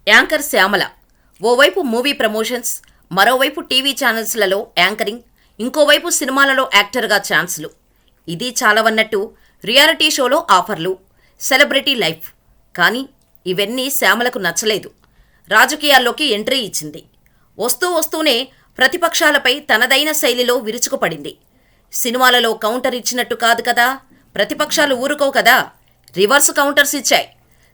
Anchor Shyamala ఓవైపు movie promotions, మరోవైపు TV ఛానల్స్లలో anchoring, ఇంకోవైపు సినిమాలలో యాక్టర్గా ఛాన్సులు. ఇది చాలవన్నట్టు రియాలిటీ షోలో ఆఫర్లు, సెలబ్రిటీ లైఫ్. కానీ ఇవన్నీ శ్యామలకు నచ్చలేదు. రాజకీయాల్లోకి ఎంట్రీ ఇచ్చింది. వస్తూనే ప్రతిపక్షాలపై తనదైన శైలిలో విరుచుకుపడింది. సినిమాలలో కౌంటర్ ఇచ్చినట్టు కాదు కదా, ప్రతిపక్షాలు ఊరుకోవు కదా, రివర్స్ కౌంటర్స్ ఇచ్చాయి.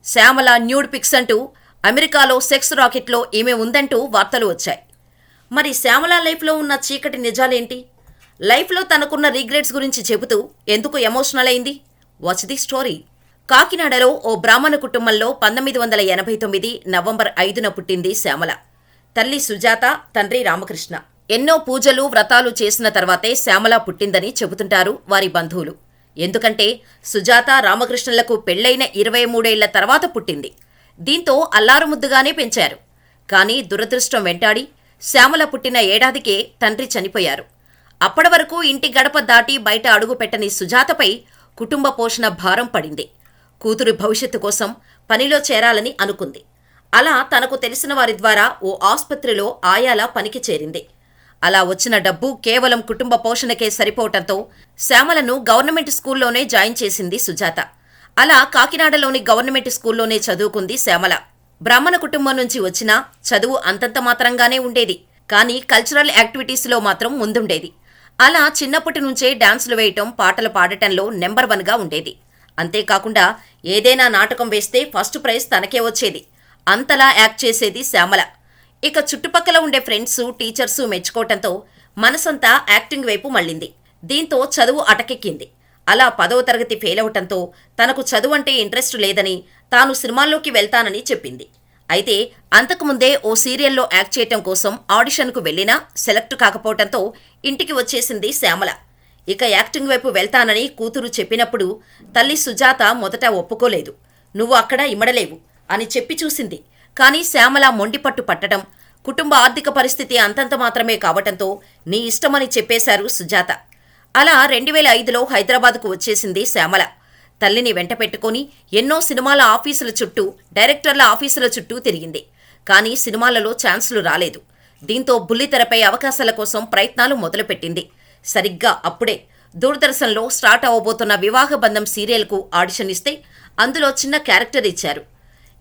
శ్యామల న్యూడ్ పిక్స్ అంటూ అమెరికాలో సెక్స్ రాకెట్లో ఈమె ఉందంటూ వార్తలు వచ్చాయి. మరి శ్యామల లైఫ్లో ఉన్న చీకటి నిజాలేంటి? లైఫ్లో తనకున్న రిగ్రెట్స్ గురించి చెబుతూ ఎందుకు ఎమోషనల్ అయింది? Watch the story. కాకినాడలో ఓ బ్రాహ్మణ కుటుంబంలో 1989 నవంబర్ 5న పుట్టింది శ్యామల. తల్లి సుజాత, తండ్రి రామకృష్ణ. ఎన్నో పూజలు, వ్రతాలు చేసిన తర్వాతే శ్యామల పుట్టిందని చెబుతుంటారు వారి బంధువులు. ఎందుకంటే సుజాత, రామకృష్ణలకు పెళ్లైన 23 ఏళ్ల తర్వాత పుట్టింది. దీంతో అల్లారుముద్దుగానే పెంచారు. కానీ దురదృష్టం వెంటాడి శ్యామల పుట్టిన ఏడాదికే తండ్రి చనిపోయారు. అప్పటి వరకు ఇంటి గడప దాటి బయట అడుగు పెట్టని సుజాతపై కుటుంబ పోషణ భారం పడింది. కూతురు భవిష్యత్తు కోసం పనిలో చేరాలని అనుకుంది. అలా తనకు తెలిసిన వారి ద్వారా ఓ ఆసుపత్రిలో ఆయాలా పనికి చేరింది. అలా వచ్చిన డబ్బు కేవలం కుటుంబ పోషణకే సరిపోవటంతో శ్యామలను గవర్నమెంట్ స్కూల్లోనే జాయిన్ చేసింది సుజాత. అలా కాకినాడలోని గవర్నమెంట్ స్కూల్లోనే చదువుకుంది శ్యామల. బ్రాహ్మణ కుటుంబం నుంచి వచ్చినా చదువు అంతంత మాత్రంగానే ఉండేది. కానీ కల్చరల్ యాక్టివిటీస్లో మాత్రం ముందుండేది. అలా చిన్నప్పటి నుంచే డాన్సులు వేయటం, పాటలు పాడటంలో నెంబర్ 1గా ఉండేది. అంతేకాకుండా ఏదైనా నాటకం వేస్తే ఫస్ట్ ప్రైజ్ తనకే వచ్చేది. అంతలా యాక్ట్ చేసేది శ్యామల. ఇక చుట్టుపక్కల ఉండే ఫ్రెండ్స్, టీచర్సు మెచ్చుకోవటంతో మనసంతా యాక్టింగ్ వైపు మళ్ళింది. దీంతో చదువు అటకెక్కింది. అలా 10వ తరగతి ఫెయిల్ అవటంతో తనకు చదువంటే ఇంట్రెస్ట్ లేదని, తాను సినిమాల్లోకి వెళ్తానని చెప్పింది. అయితే అంతకుముందే ఓ సీరియల్లో యాక్ట్ చేయటం కోసం ఆడిషన్కు వెళ్లినా సెలెక్ట్ కాకపోవటంతో ఇంటికి వచ్చేసింది శ్యామల. ఇక యాక్టింగ్ వైపు వెళ్తానని కూతురు చెప్పినప్పుడు తల్లి సుజాత మొదట ఒప్పుకోలేదు. నువ్వు అక్కడ ఇమడలేవు అని చెప్పి చూసింది. కానీ శ్యామల మొండిపట్టు పట్టడం, కుటుంబ ఆర్థిక పరిస్థితి అంతంత మాత్రమే కావటంతో నీ ఇష్టమని చెప్పేశారు సుజాత. అలా 2005లో హైదరాబాద్కు వచ్చేసింది శ్యామల. తల్లిని వెంట పెట్టుకుని ఎన్నో సినిమాల ఆఫీసుల చుట్టూ, డైరెక్టర్ల ఆఫీసుల చుట్టూ తిరిగింది. కానీ సినిమాలలో ఛాన్సులు రాలేదు. దీంతో బుల్లితెరపై అవకాశాల కోసం ప్రయత్నాలు మొదలుపెట్టింది. సరిగ్గా అప్పుడే దూరదర్శన్లో స్టార్ట్ అవ్వబోతున్న వివాహ బంధం సీరియల్కు ఆడిషన్ ఇస్తే అందులో చిన్న క్యారెక్టర్ ఇచ్చారు.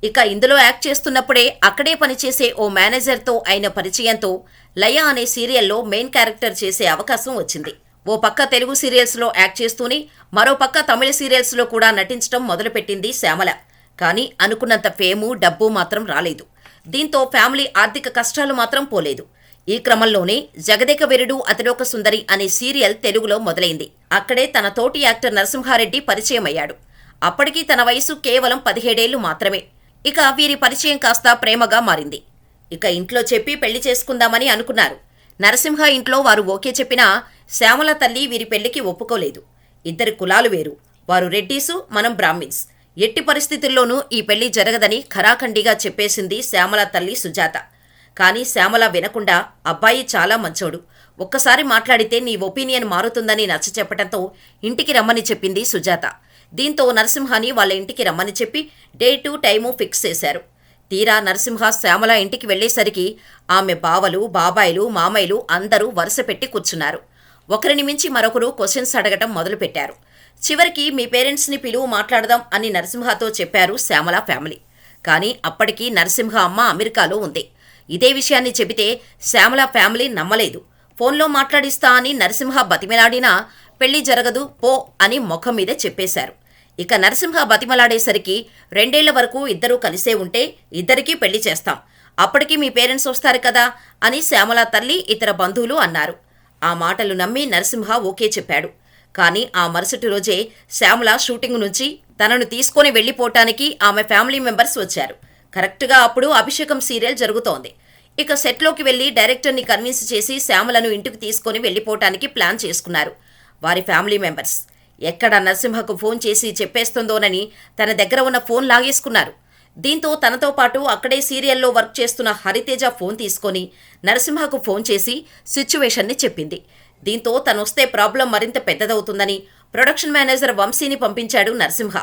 ఇక ఇందులో యాక్ట్ చేస్తున్నప్పుడే అక్కడే పనిచేసే ఓ మేనేజర్తో అయిన పరిచయంతో లయ అనే సీరియల్లో మెయిన్ క్యారెక్టర్ చేసే అవకాశం వచ్చింది. ఓ పక్క తెలుగు సీరియల్స్లో యాక్ట్ చేస్తూనే మరో పక్క తమిళ సీరియల్స్లో కూడా నటించడం మొదలుపెట్టింది శ్యామల. కానీ అనుకున్నంత ఫేము, డబ్బు మాత్రం రాలేదు. దీంతో ఫ్యామిలీ ఆర్థిక కష్టాలు మాత్రం పోలేదు. ఈ క్రమంలోనే జగదేక వీరుడు అతిలోక సుందరి అనే సీరియల్ తెలుగులో మొదలైంది. అక్కడే తన తోటి యాక్టర్ నరసింహారెడ్డి పరిచయమయ్యాడు. అప్పటికీ తన వయసు కేవలం 17 ఏళ్లు మాత్రమే. ఇక వీరి పరిచయం కాస్త ప్రేమగా మారింది. ఇక ఇంట్లో చెప్పి పెళ్లి చేసుకుందామని అనుకున్నారు. నరసింహ ఇంట్లో వారు ఓకే చెప్పినా శ్యామల తల్లి వీరి పెళ్లికి ఒప్పుకోలేదు. ఇద్దరి కులాలు వేరు. వారు రెడ్డీసు, మనం బ్రాహ్మిన్స్. ఎట్టి పరిస్థితుల్లోనూ ఈ పెళ్లి జరగదని ఖరాఖండిగా చెప్పేసింది శ్యామల తల్లి సుజాత. కానీ శ్యామల వినకుండా అబ్బాయి చాలా మంచోడు, ఒక్కసారి మాట్లాడితే నీ ఒపీనియన్ మారుతుందని నచ్చచెప్పటంతో ఇంటికి రమ్మని చెప్పింది సుజాత. దీంతో నరసింహాని వాళ్ళ ఇంటికి రమ్మని చెప్పి డేటు, టైము ఫిక్స్ చేశారు. తీరా నరసింహ శ్యామల ఇంటికి వెళ్లేసరికి ఆమె బావలు, బాబాయిలు, మామయ్యలు అందరూ వరుస పెట్టి కూర్చున్నారు. ఒకరిని మించి మరొకరు క్వశ్చన్స్ అడగటం మొదలుపెట్టారు. చివరికి మీ పేరెంట్స్ని పిలువు, మాట్లాడదాం అని నరసింహతో చెప్పారు శ్యామల ఫ్యామిలీ. కానీ అప్పటికి నరసింహ అమ్మ అమెరికాలో ఉంది. ఇదే విషయాన్ని చెబితే శ్యామల ఫ్యామిలీ నమ్మలేదు. ఫోన్లో మాట్లాడిస్తా అని నరసింహ బతిమిలాడినా పెళ్లి జరగదు పో అని ముఖం మీదే చెప్పేశారు. ఇక నరసింహ బతిమలాడేసరికి 2 ఏళ్ల వరకు ఇద్దరూ కలిసే ఉంటే ఇద్దరికీ పెళ్లి చేస్తాం, అప్పటికి మీ పేరెంట్స్ వస్తారు కదా అని శ్యామల తల్లి, ఇతర బంధువులు అన్నారు. ఆ మాటలు నమ్మి నరసింహ ఓకే చెప్పాడు. కానీ ఆ మరుసటి రోజే శ్యామల షూటింగ్ నుంచి తనను తీసుకొని వెళ్లిపోవటానికి ఆమె ఫ్యామిలీ మెంబర్స్ వచ్చారు. కరెక్ట్గా అప్పుడు అభిషేకం సీరియల్ జరుగుతోంది. ఇక సెట్లోకి వెళ్లి డైరెక్టర్ని కన్విన్స్ చేసి శ్యామలను ఇంటికి తీసుకొని వెళ్లిపోవటానికి ప్లాన్ చేసుకున్నారు వారి ఫ్యామిలీ మెంబర్స్. ఎక్కడ నరసింహకు ఫోన్ చేసి చెప్పేస్తుందోనని తన దగ్గర ఉన్న ఫోన్ లాగేసుకున్నారు. దీంతో తనతో పాటు అక్కడే సీరియల్లో వర్క్ చేస్తున్న హరితేజ ఫోన్ తీసుకొని నరసింహకు ఫోన్ చేసి సిచ్యువేషన్ని చెప్పింది. దీంతో తనొస్తే ప్రాబ్లం మరింత పెద్దదవుతుందని ప్రొడక్షన్ మేనేజర్ వంశీని పంపించాడు నరసింహ.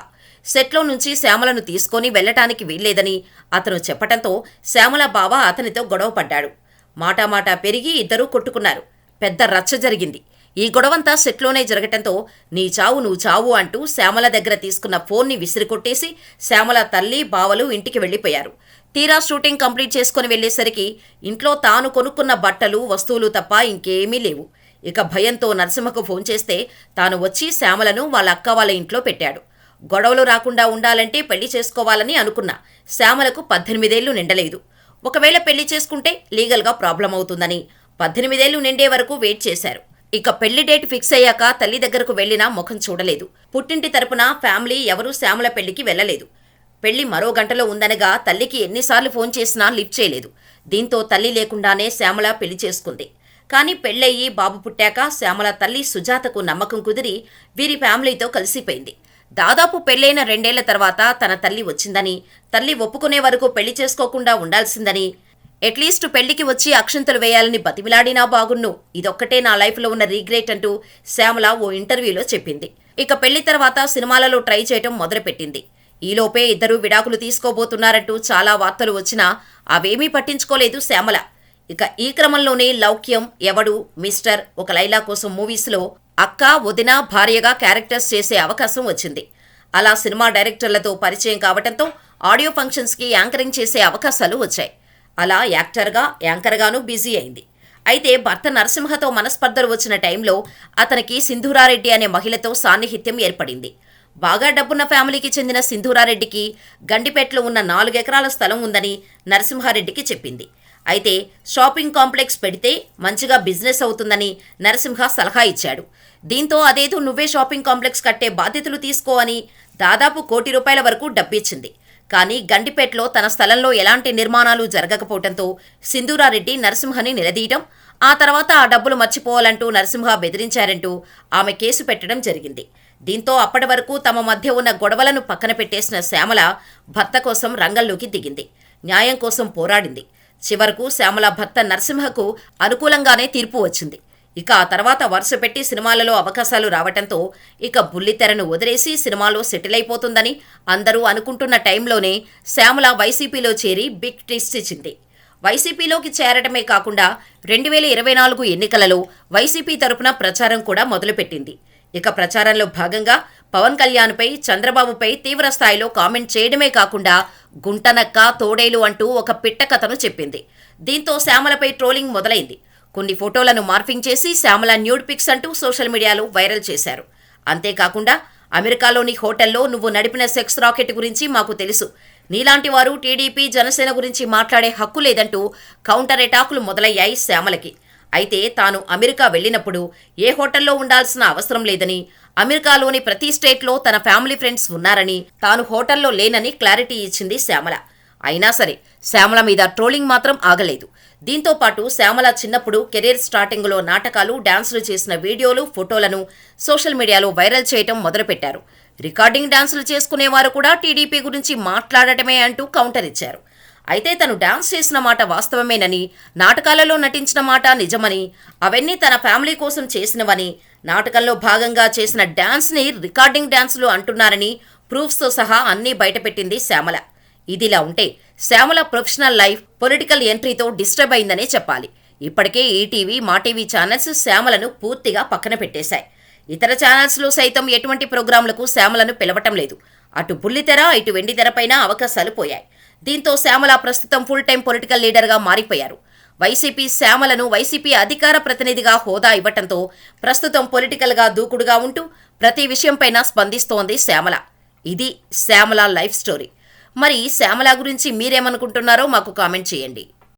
సెట్లో నుంచి శ్యామలను తీసుకొని వెళ్లటానికి వీల్లేదని అతను చెప్పటంతో శ్యామల బావ అతనితో గొడవ పడ్డాడు. మాటామాటా పెరిగి ఇద్దరూ కొట్టుకున్నారు. పెద్ద రచ్చ జరిగింది. ఈ గొడవంతా సెట్లోనే జరగటంతో నీ చావు నువ్వు చావు అంటూ శ్యామల దగ్గర తీసుకున్న ఫోన్ని విసిరికొట్టేసి శ్యామల తల్లి బావలు ఇంటికి వెళ్లిపోయారు. తీరా షూటింగ్ కంప్లీట్ చేసుకుని వెళ్లేసరికి ఇంట్లో తాను కొనుక్కున్న బట్టలు వస్తువులు తప్ప ఇంకేమీ లేవు. ఇక భయంతో నరసింహకు ఫోన్ చేస్తే తాను వచ్చి శ్యామలను వాళ్ళ అక్క వాళ్ళ ఇంట్లో పెట్టాడు. గొడవలు రాకుండా ఉండాలంటే పెళ్లి చేసుకోవాలని అనుకున్నా. శ్యామలకు 18 ఏళ్లు నిండలేదు. ఒకవేళ పెళ్లి చేసుకుంటే లీగల్గా ప్రాబ్లం అవుతుందని 18 ఏళ్లు నిండే వరకు వెయిట్ చేశారు. ఇక పెళ్లి డేట్ ఫిక్స్ అయ్యాక తల్లి దగ్గరకు వెళ్లినా ముఖం చూడలేదు. పుట్టింటి తరపున ఫ్యామిలీ ఎవరూ శ్యామల పెళ్లికి వెళ్లలేదు. పెళ్లి మరో గంటలో ఉందనగా తల్లికి ఎన్నిసార్లు ఫోన్ చేసినా లిఫ్ట్ చేయలేదు. దీంతో తల్లి లేకుండానే శ్యామల పెళ్లి చేసుకుంది. కానీ పెళ్లయ్యి బాబు పుట్టాక శ్యామల తల్లి సుజాతకు నమ్మకం కుదిరి వీరి ఫ్యామిలీతో కలిసిపోయింది. దాదాపు పెళ్లైన 2 ఏళ్ల తర్వాత తన తల్లి వచ్చిందని, తల్లి ఒప్పుకునే వరకు పెళ్లి చేసుకోకుండా ఉండాల్సిందని, అట్లీస్ట్ పెళ్లికి వచ్చి అక్షంతలు వేయాలని బతిమిలాడినా బాగున్ను, ఇదొక్కటే నా లైఫ్లో ఉన్న రీగ్రెట్ అంటూ శ్యామల ఓ ఇంటర్వ్యూలో చెప్పింది. ఇక పెళ్లి తర్వాత సినిమాలలో ట్రై చేయటం మొదలుపెట్టింది. ఈలోపే ఇద్దరూ విడాకులు తీసుకోబోతున్నారంటూ చాలా వార్తలు వచ్చినా అవేమీ పట్టించుకోలేదు శ్యామల. ఇక ఈ క్రమంలోనే లౌక్యం, ఎవడు, మిస్టర్, ఒక లైలా కోసం మూవీస్లో అక్క, వదిన, భార్యగా క్యారెక్టర్స్ చేసే అవకాశం వచ్చింది. అలా సినిమా డైరెక్టర్లతో పరిచయం కావటంతో ఆడియో ఫంక్షన్స్కి యాంకరింగ్ చేసే అవకాశాలు వచ్చాయి. అలా యాక్టర్గా, యాంకర్గానూ బిజీ అయింది. అయితే భర్త నరసింహతో మనస్పర్ధలు వచ్చిన టైంలో అతనికి సింధూరారెడ్డి అనే మహిళతో సాన్నిహిత్యం ఏర్పడింది. బాగా డబ్బున్న ఫ్యామిలీకి చెందిన సింధూరారెడ్డికి గండిపేటలో ఉన్న 4 ఎకరాల స్థలం ఉందని నరసింహారెడ్డికి చెప్పింది. అయితే షాపింగ్ కాంప్లెక్స్ పెడితే మంచిగా బిజినెస్ అవుతుందని నరసింహ సలహా ఇచ్చాడు. దీంతో అదేదో నువ్వే షాపింగ్ కాంప్లెక్స్ కట్టే బాధ్యతలు తీసుకో అని దాదాపు ₹1 కోటి వరకు డబ్బిచ్చింది. కానీ గండిపేటలో తన స్థలంలో ఎలాంటి నిర్మాణాలు జరగకపోవడంతో సింధూరారెడ్డి నరసింహని నిలదీయడం, ఆ తర్వాత ఆ డబ్బులు మర్చిపోవాలంటూ నరసింహ బెదిరించారంటూ ఆమె కేసు పెట్టడం జరిగింది. దీంతో అప్పటి వరకు తమ మధ్య ఉన్న గొడవలను పక్కన పెట్టేసిన శ్యామల భర్త కోసం రంగంలోకి దిగింది. న్యాయం కోసం పోరాడింది. చివరకు శ్యామల భర్త నరసింహకు అనుకూలంగానే తీర్పు వచ్చింది. ఇక ఆ తర్వాత వరుసపెట్టి సినిమాలలో అవకాశాలు రావటంతో ఇక బుల్లితెరను వదిలేసి సినిమాలో సెటిల్ అయిపోతుందని అందరూ అనుకుంటున్న టైంలోనే శ్యామల వైసీపీలో చేరి బిగ్ ట్విస్ట్ ఇచ్చింది. వైసీపీలోకి చేరటమే కాకుండా 2024 ఎన్నికలలో వైసీపీ తరపున ప్రచారం కూడా మొదలుపెట్టింది. ఇక ప్రచారంలో భాగంగా పవన్ కళ్యాణ్పై, చంద్రబాబుపై తీవ్ర స్థాయిలో కామెంట్ చేయడమే కాకుండా గుంటనక్క, తోడేలు అంటూ ఒక పిట్ట కథను చెప్పింది. దీంతో శ్యామలపై ట్రోలింగ్ మొదలైంది. కొన్ని ఫోటోలను మార్ఫింగ్ చేసి శ్యామల న్యూడ్ పిక్స్ అంటూ సోషల్ మీడియాలో వైరల్ చేశారు. అంతేకాకుండా అమెరికాలోని హోటల్లో నువ్వు నడిపిన సెక్స్ రాకెట్ గురించి మాకు తెలుసు, నీలాంటి వారు టీడీపీ, జనసేన గురించి మాట్లాడే హక్కు లేదంటూ కౌంటర్ అటాకులు మొదలయ్యాయి శ్యామలకి. అయితే తాను అమెరికా వెళ్లినప్పుడు ఏ హోటల్లో ఉండాల్సిన అవసరం లేదని, అమెరికాలోని ప్రతి స్టేట్లో తన ఫ్యామిలీ ఫ్రెండ్స్ ఉన్నారని, తాను హోటల్లో లేనని క్లారిటీ ఇచ్చింది శ్యామల. అయినా సరే శ్యామల మీద ట్రోలింగ్ మాత్రం ఆగలేదు. దీంతో పాటు శ్యామల చిన్నప్పుడు కెరీర్ స్టార్టింగ్లో నాటకాలు, డాన్సులు చేసిన వీడియోలు, ఫోటోలను సోషల్ మీడియాలో వైరల్ చేయటం మొదలుపెట్టారు. రికార్డింగ్ డాన్సులు చేసుకునేవారు కూడా టీడీపీ గురించి మాట్లాడటమే అంటూ కౌంటర్ ఇచ్చారు. అయితే తను డాన్స్ చేసిన మాట వాస్తవమేనని, నాటకాలలో నటించిన మాట నిజమని, అవన్నీ తన ఫ్యామిలీ కోసం చేసినవని, నాటకంలో భాగంగా చేసిన డాన్స్ని రికార్డింగ్ డాన్సులు అంటున్నారని ప్రూఫ్స్తో సహా అన్నీ బయటపెట్టింది శ్యామల. ఇదిలా ఉంటే శ్యామల ప్రొఫెషనల్ లైఫ్ పొలిటికల్ ఎంట్రీతో డిస్టర్బ్ అయిందనే చెప్పాలి. ఇప్పటికే ఈటీవీ, మాటీవీ ఛానల్స్ శ్యామలను పూర్తిగా పక్కన పెట్టేశాయి. ఇతర ఛానల్స్లో సైతం ఎటువంటి ప్రోగ్రాంలకు శ్యామలను పిలవటం లేదు. అటు బుల్లితెర, ఇటు వెండితెరపైన అవకాశాలు పోయాయి. దీంతో శ్యామల ప్రస్తుతం ఫుల్ టైం పొలిటికల్ లీడర్గా మారిపోయారు. వైసీపీ శ్యామలను వైసీపీ అధికార ప్రతినిధిగా హోదా ఇవ్వటంతో ప్రస్తుతం పొలిటికల్గా దూకుడుగా ఉంటూ ప్రతి విషయంపైన స్పందిస్తోంది శ్యామల. ఇది శ్యామల లైఫ్ స్టోరీ. మరి శ్యామల గురించి మీరేమనుకుంటున్నారో మాకు కామెంట్ చేయండి.